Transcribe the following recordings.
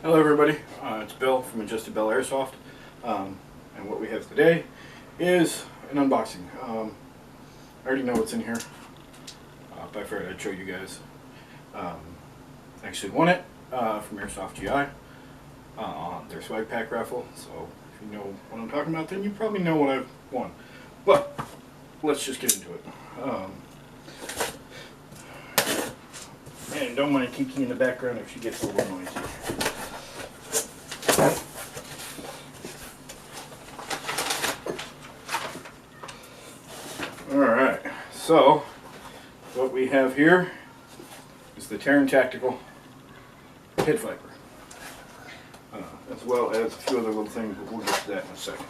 Hello everybody, it's Bill from Adjusted Bell Airsoft, and what we have today is an unboxing. I already know what's in here, but I figured I'd show you guys. I actually won it from Airsoft GI on their swag pack raffle, so if you know what I'm talking about, then you probably know what I've won. But let's just get into it. And don't mind Kiki in the background if she gets a little noisy. Alright, so what we have here is the TTI Tactical Pit Viper, as well as a few other little things, but we'll get to that in a second.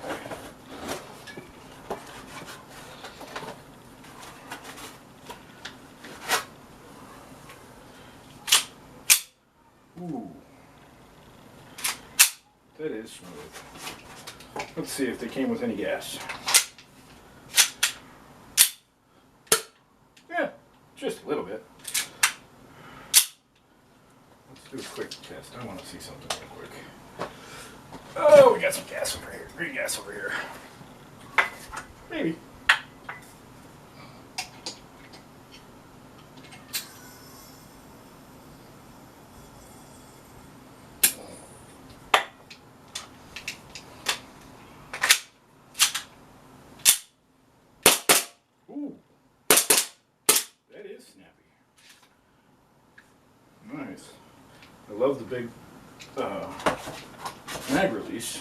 Ooh, that is smooth. Let's see if they came with any gas. Yeah, just a little bit. Let's do a quick test. I want to see something real quick. Oh, we got some gas over here. Green gas over here. Maybe. Ooh, that is snappy. Nice. I love the big mag release.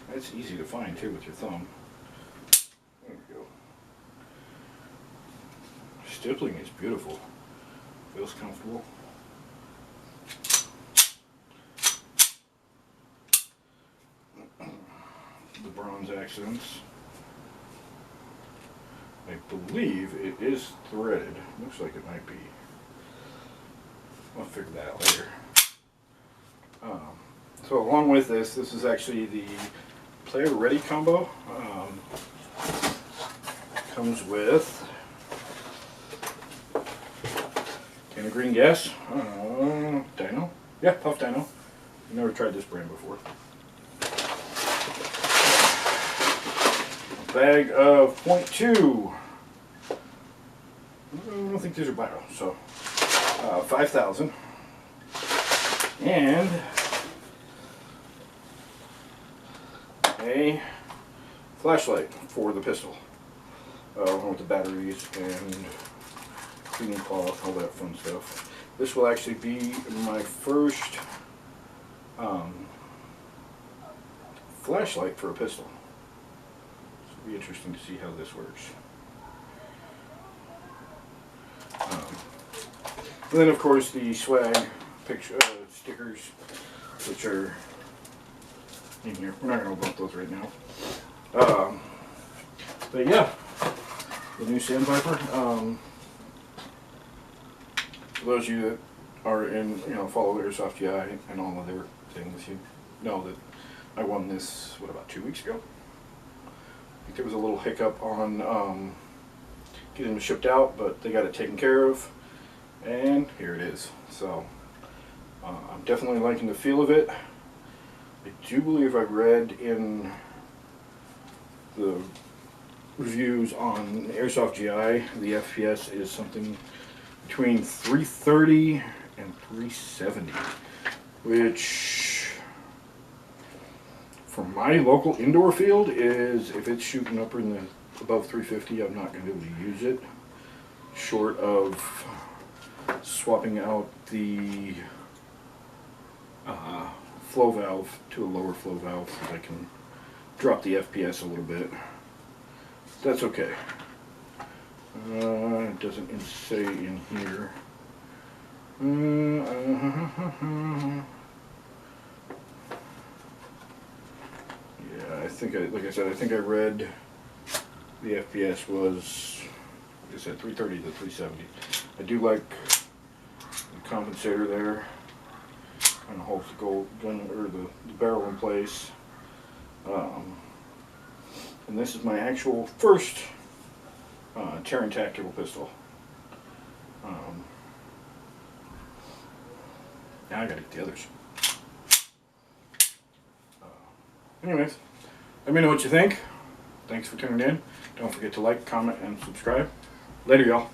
That's easy to find too with your thumb. There we go. Stippling is beautiful. Feels comfortable. The bronze accents. I believe it is threaded. Looks like it might be. I'll figure that out later. So along with this is actually the Player Ready combo. Comes with can of green gas, Dino. Yeah, Puff Dino. I've never tried this brand before. A bag of .2. I don't think these are bio, so 5,000. And a flashlight for the pistol, along with the batteries and cleaning cloth, all that fun stuff. This will actually be my first flashlight for a pistol. So it'll be interesting to see how this works. And then of course the swag picture stickers, which are in here. We're not going to open up those right now. But yeah, the new Sand Viper. For those of you that are in, follow Airsoft GI and all other things, you know that I won this, about 2 weeks ago? I think there was a little hiccup on getting them shipped out, but they got it taken care of, and here it is. So I'm definitely liking the feel of it. I do believe I read in the reviews on Airsoft GI the FPS is something between 330 and 370, which for my local indoor field is, if it's shooting up in the above 350, I'm not going to be able to use it, short of swapping out the flow valve to a lower flow valve so I can drop the FPS a little bit. That's okay. It doesn't say in here. Yeah, I think like I said, I think I read the FPS was, like I said, 330 to 370. I do like the compensator there. Kind of holds the gun or the barrel in place. And this is my actual first TTI Tactical pistol. Now I gotta get the others. Anyways, let me know what you think. Thanks for tuning in. Don't forget to like, comment, and subscribe. Later, y'all.